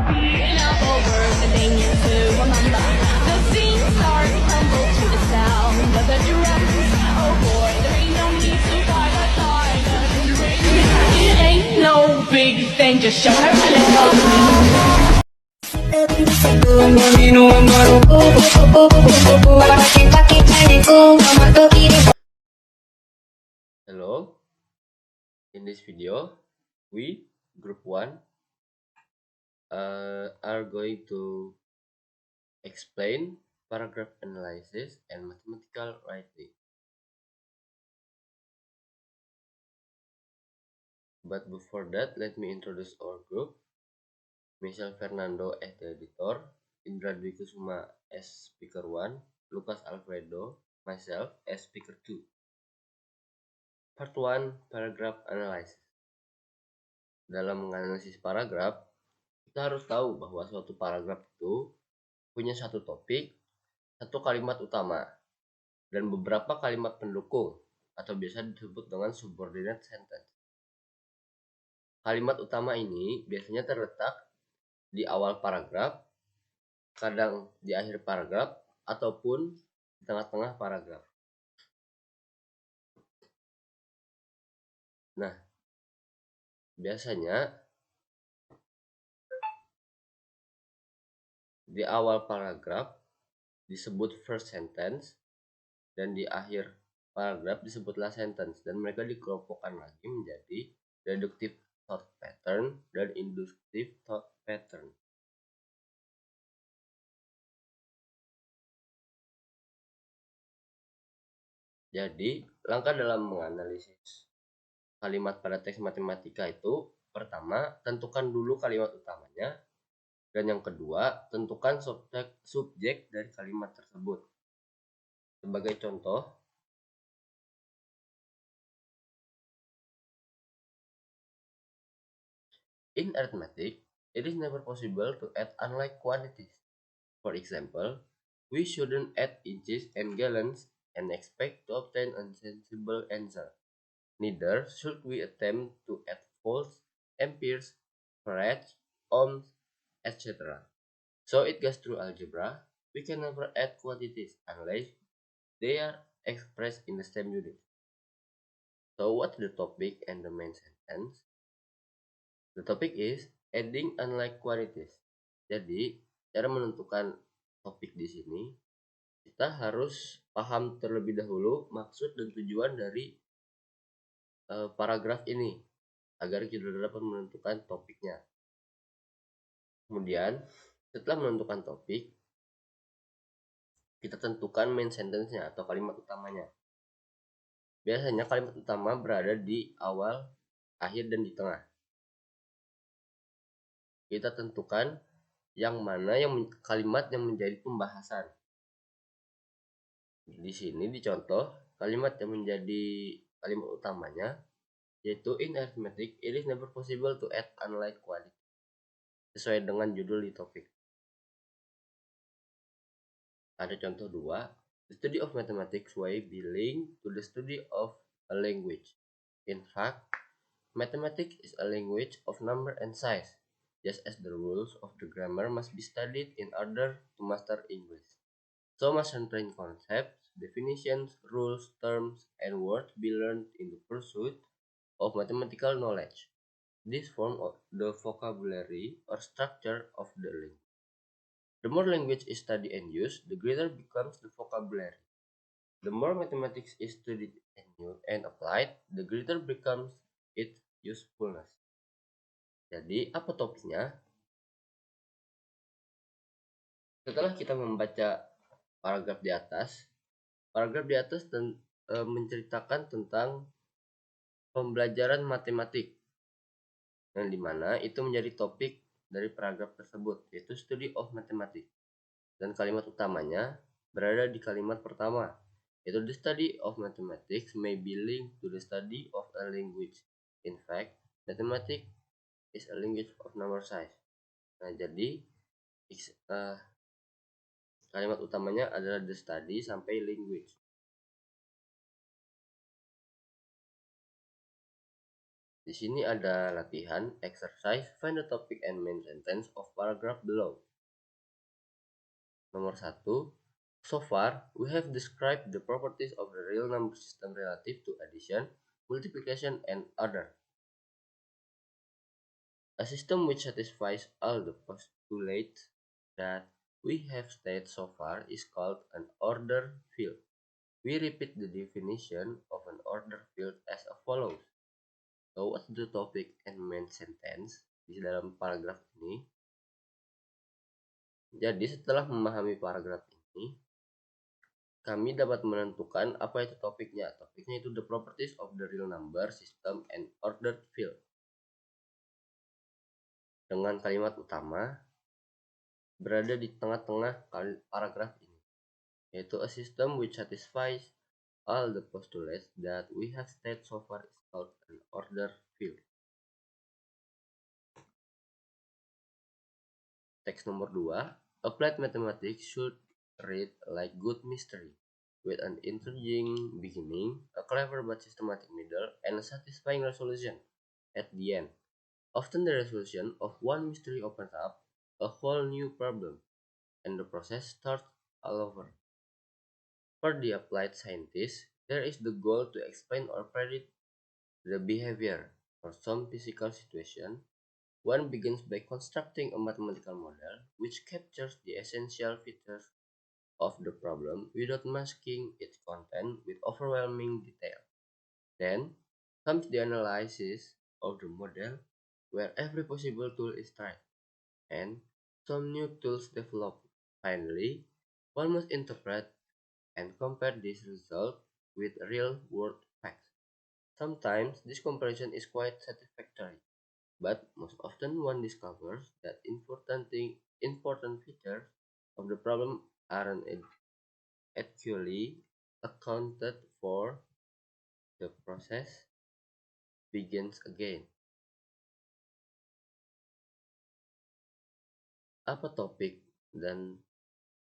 beaten up over the things to remember. The scene starts to tumble to the sound of the drums. Oh boy, there ain't no need to fight the tide. It ain't no big thing, just show her a little. Hello, in this video, we, Group 1, are going to explain paragraph analysis and mathematical writing. But before that, let me introduce our group. Michel Fernando as the editor, Indra Dwi Kusuma as speaker 1, Lucas Alfredo, myself as speaker 2. Part 1, paragraph analysis. Dalam menganalisis paragraf, kita harus tahu bahwa suatu paragraf itu punya satu topik, satu kalimat utama, dan beberapa kalimat pendukung atau biasa disebut dengan subordinate sentence. Kalimat utama ini biasanya terletak di awal paragraf, kadang di akhir paragraf, ataupun di tengah-tengah paragraf. Nah, biasanya di awal paragraf disebut first sentence, dan di akhir paragraf disebut last sentence, dan mereka dikelompokkan lagi menjadi deductive thought pattern dan inductive thought pattern. Jadi, langkah dalam menganalisis kalimat pada teks matematika itu, pertama, tentukan dulu kalimat utamanya, dan yang kedua, tentukan subjek dari kalimat tersebut. Sebagai contoh, in arithmetic, it is never possible to add unlike quantities. For example, we shouldn't add inches and gallons and expect to obtain a sensible answer. Neither should we attempt to add volts, amperes, farads, ohms, etc. So it goes through algebra. We can never add quantities unless they are expressed in the same unit. So what's the topic and the main sentence? The topic is adding unlike quantities. Jadi, cara menentukan topik di sini, kita harus paham terlebih dahulu maksud dan tujuan dari paragraf ini agar kita dapat menentukan topiknya. Kemudian, setelah menentukan topik, kita tentukan main sentence-nya atau kalimat utamanya. Biasanya kalimat utama berada di awal, akhir, dan di tengah. Kita tentukan yang mana kalimat yang menjadi pembahasan. Di sini dicontoh kalimat yang menjadi kalimat utamanya, yaitu in arithmetic it is never possible to add unlike quantity, sesuai dengan judul di topik. Ada contoh 2, the study of mathematics may be linked to the study of a language. In fact, mathematics is a language of number and size, just as the rules of the grammar must be studied in order to master English. So must certain concepts, definitions, rules, terms, and words be learned in the pursuit of mathematical knowledge. This form of the vocabulary or structure of the language. The more language is studied and used, the greater becomes the vocabulary. The more mathematics is studied and applied, the greater becomes its usefulness. Jadi, apa topiknya? Setelah kita membaca paragraf di atas menceritakan tentang pembelajaran matematik, yang dimana itu menjadi topik dari paragraf tersebut, yaitu study of mathematics. Dan kalimat utamanya berada di kalimat pertama, yaitu the study of mathematics may be linked to the study of a language. In fact, mathematics is a language of number size. Nah, jadi kalimat utamanya adalah the study sampai language. Di sini ada latihan, exercise, find the topic and main sentence of paragraph below. Nomor 1. So far, we have described the properties of the real number system relative to addition, multiplication, and order. A system which satisfies all the postulates that we have stated so far is called an order field. We repeat the definition of an order field as follows. So, what's the topic and main sentence di dalam paragraf ini? Jadi, setelah memahami paragraf ini, kami dapat menentukan apa itu topiknya. Topiknya itu the properties of the real number system and ordered field. Dengan kalimat utama berada di tengah-tengah paragraf ini, yaitu a system which satisfies all the postulates that we have stated so far is called an ordered field. Teks nomor 2. Applied mathematics should read like good mystery, with an intriguing beginning, a clever but systematic middle, and a satisfying resolution at the end. Often the resolution of one mystery opens up a whole new problem, and the process starts all over. For the applied scientist, there is the goal to explain or predict the behavior for some physical situation. One begins by constructing a mathematical model which captures the essential features of the problem without masking its content with overwhelming detail. Then comes the analysis of the model, where every possible tool is tried and some new tools developed. Finally, one must interpret and compare this result with real-world facts. Sometimes this comparison is quite satisfactory, but most often one discovers that important features of the problem aren't actually accounted for. The process begins again. Apa topik dan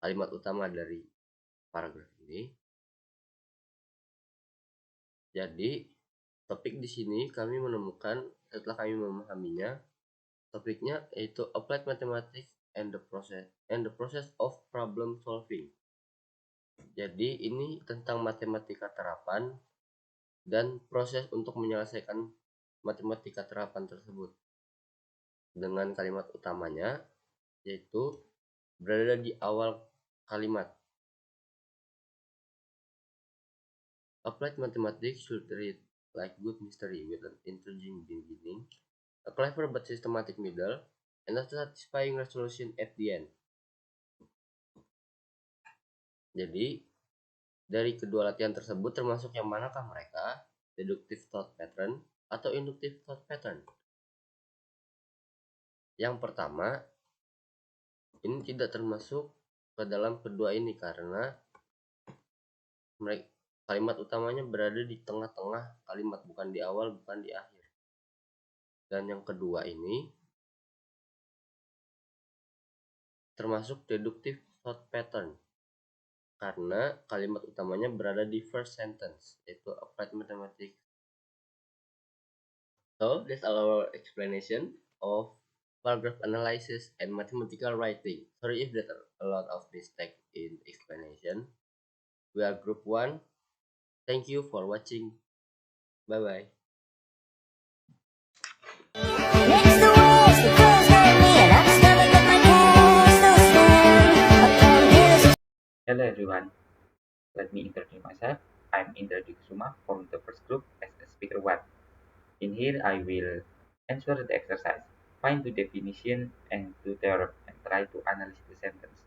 kalimat utama dari paragraf ini? Jadi, topik di sini kami menemukan setelah kami memahaminya, topiknya yaitu applied mathematics and the process of problem solving. Jadi, ini tentang matematika terapan dan proses untuk menyelesaikan matematika terapan tersebut. Dengan kalimat utamanya yaitu berada di awal kalimat. Applied mathematics should read like good mystery with an intriguing beginning, a clever but systematic middle, and a satisfying resolution at the end. Jadi, dari kedua latihan tersebut termasuk yang manakah mereka? Deductive thought pattern atau inductive thought pattern? Yang pertama, ini tidak termasuk ke dalam kedua ini karena kalimat utamanya berada di tengah-tengah kalimat, bukan di awal, bukan di akhir. Dan yang kedua ini termasuk deductive thought pattern karena kalimat utamanya berada di first sentence, yaitu applied mathematics. So, that's our explanation of paragraph analysis and mathematical writing. Sorry if there's a lot of mistake in explanation. We are group 1. Thank you for watching. Bye-bye. Next to west, the crows heard me, and I discovered that my past was stand upon hills. Hello everyone, let me introduce myself. I'm Indra Kusuma from the first group as a speaker 1. In here I will answer the exercise, find the definition and the theorem, and try to analyze the sentence,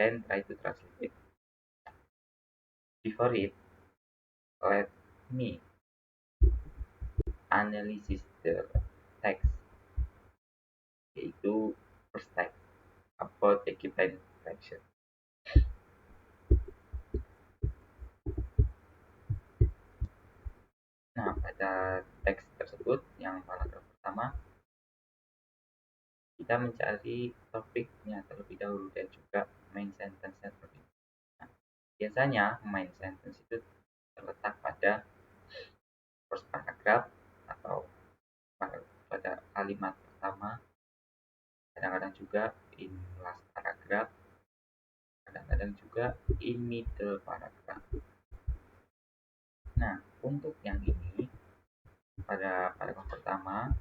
then try to translate it. Before it, let me analysis the text, yaitu first text about the given fraction. Nah, pada teks tersebut yang paragraf pertama, kita mencari topiknya terlebih dahulu dan juga main sentence-nya terlebih dahulu. Nah, biasanya main sentence itu terletak pada first paragraph atau pada kalimat pertama, kadang-kadang juga in last paragraph, kadang-kadang juga in middle paragraph. Nah, untuk yang ini pada paragraf pertama,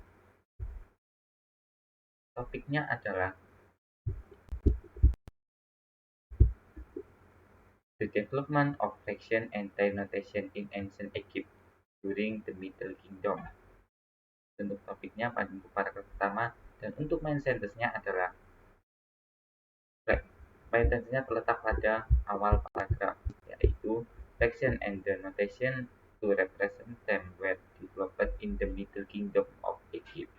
topiknya adalah the development of fraction and time notation in ancient Egypt during the Middle Kingdom. Untuk topiknya pada paragraf pertama, dan untuk main sentence-nya adalah main sentence-nya terletak pada awal paragraf, yaitu fraction and the notation to represent them were developed in the Middle Kingdom of Egypt.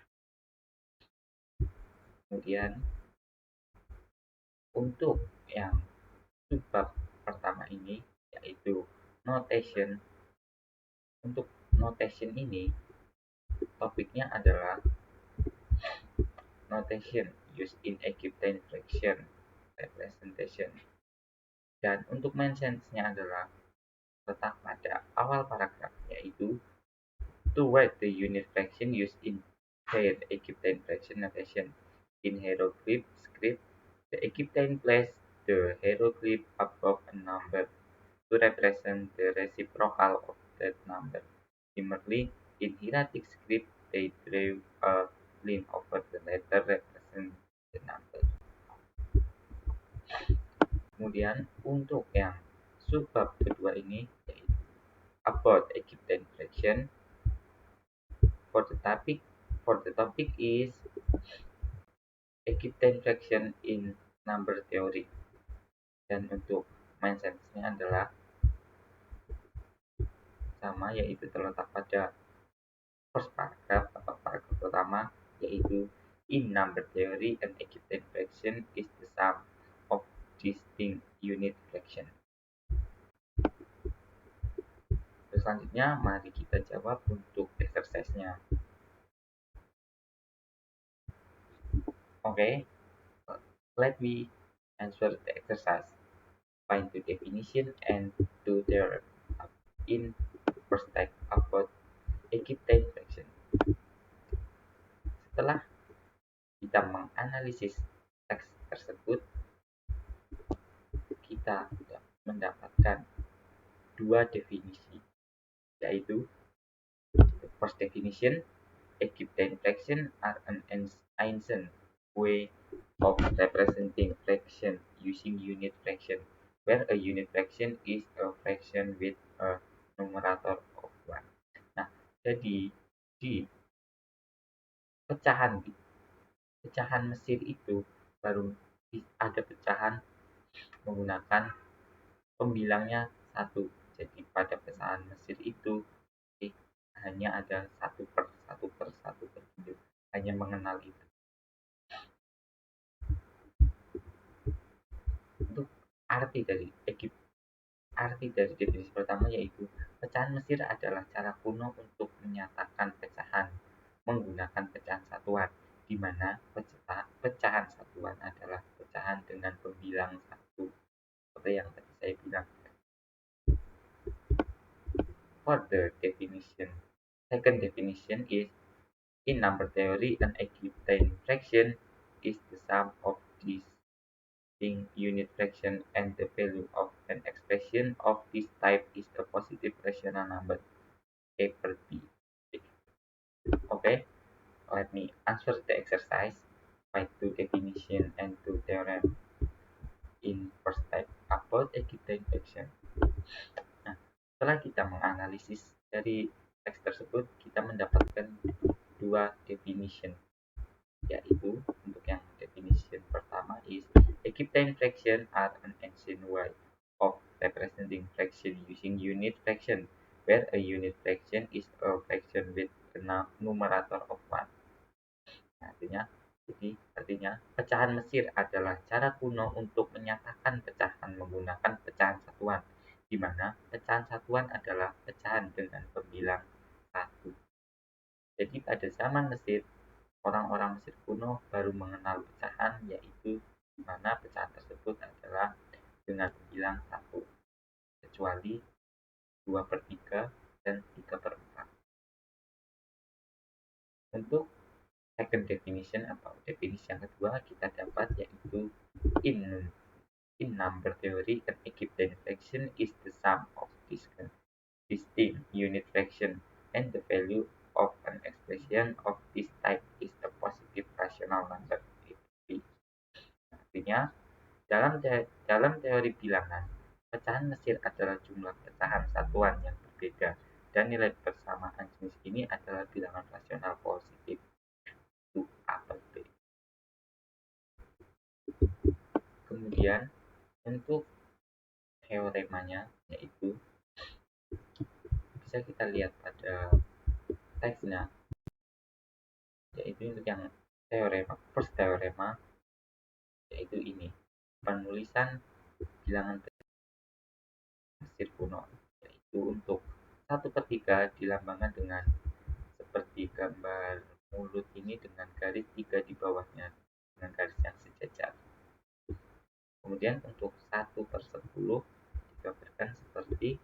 Kemudian untuk yang subbab pertama ini, yaitu notation. Untuk notation ini, topiknya adalah notation used in Egyptian fraction representation. Dan untuk main sentence-nya adalah letak pada awal paragraf, yaitu to write the unit fraction used in their Egyptian fraction notation in hieroglyph script. The Egyptian placed the hieroglyph above a number to represent the reciprocal of that number. Similarly, in hieratic script, they drew a line over the letter represent the number. Kemudian untuk yang subbab kedua ini, yaitu about Egyptian fraction. For the topic is Egyptian fraction in number theory. Dan untuk main sentence-nya adalah sama, yaitu terletak pada first paragraph atau paragraf pertama, yaitu in number theory an Egyptian fraction is the sum of distinct unit fraction. Selanjutnya mari kita jawab untuk exercise-nya. Okay, let me answer the exercise. Find the definition and do theorem in first type about Egyptian fraction. Setelah kita menganalisis teks tersebut, kita mendapatkan dua definisi, yaitu the first definition, Egyptian fraction are an ancient way of representing fraction using unit fraction, where a unit fraction is a fraction with a numerator of 1. Nah, jadi di pecahan Mesir itu baru ada pecahan menggunakan pembilangnya 1. Jadi pada pecahan Mesir itu hanya ada 1 per 1 per 1 per 1, hanya mengenal itu. Untuk arti dari definisi pertama, yaitu pecahan Mesir adalah cara kuno untuk menyatakan pecahan menggunakan pecahan satuan, di mana pecahan satuan adalah pecahan dengan pembilang 1, seperti yang tadi saya bilang. For the definition, second definition is in number theory an Egyptian fraction is the sum of distinct unit fraction, and the value of an expression of this type is a positive rational number A per B. Okay, let me answer the exercise. Find two definition and two theorem in first type about Egyptian fraction. Nah, setelah kita menganalisis dari teks tersebut, kita mendapatkan dua definition, yaitu untuk yang definition pertama is Egyptian fraction are an ancient way of representing fraction using unit fraction, where a unit fraction is a fraction with a numerator of 1. Artinya pecahan Mesir adalah cara kuno untuk menyatakan pecahan menggunakan pecahan satuan, di mana pecahan satuan adalah pecahan dengan pembilang 1. Jadi pada zaman Mesir, orang-orang Mesir kuno baru mengenal pecahan, yaitu di mana pecahan tersebut adalah dengan pembilang 1, kecuali 2/3 dan 3/4. Untuk second definition atau definisi yang kedua kita dapat yaitu in number theory, an equivalent fraction is the sum of distinct unit fraction, and the value of an expression of this type is a positive rational number. Artinya, dalam teori bilangan, pecahan Mesir adalah jumlah pecahan satuan yang berbeda, dan nilai persamaan jenis ini adalah bilangan rasional positif. Itu A per B. Kemudian, untuk teoremanya, yaitu bisa kita lihat pada teksnya, yaitu untuk yang teorema, first teorema, yaitu ini, penulisan bilangan Mesir kuno, yaitu untuk 1/3 dilambangkan dengan seperti gambar mulut ini dengan garis 3 di bawahnya dengan garis yang sejajar. Kemudian untuk 1/10 digambarkan seperti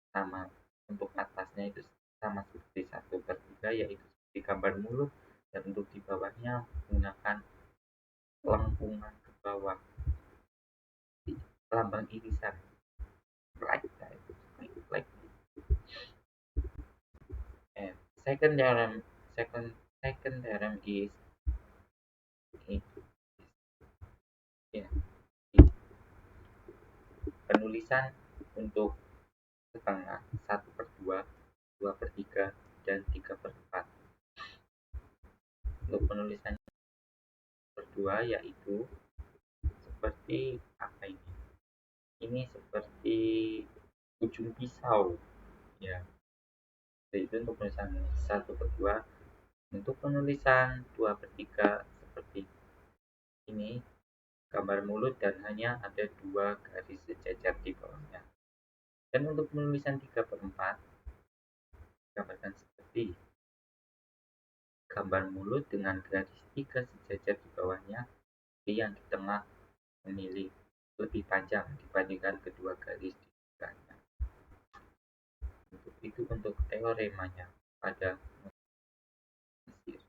sama, untuk atasnya itu sama seperti 1/3 yaitu seperti gambar mulut, dan untuk di bawahnya menggunakan lengkungan ke bawah, lambang irisan like that, like and second theorem is penulisan untuk setengah, 1/2, 2/3, dan 3/4. Untuk penulisan kedua yaitu seperti apa ini? Ini seperti ujung pisau, ya. Yaitu untuk penulisan 1/2. Untuk penulisan 2/3 seperti ini, gambar mulut dan hanya ada 2 garis sejajar di bawahnya. Dan untuk penulisan 3/4 gambarkan seperti gambar mulut dengan garis 3 sejajar di bawahnya, yang di tengah memilih lebih panjang dibandingkan kedua garis di belakangnya. Itu untuk teoremanya pada Mesir.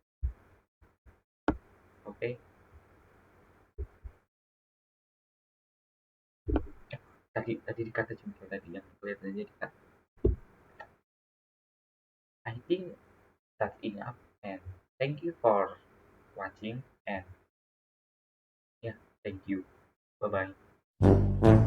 Oke. Tadi dikata jumlah tadi yang kelihatannya dikata. I think that's enough, and thank you for watching, and yeah, thank you. Bye bye.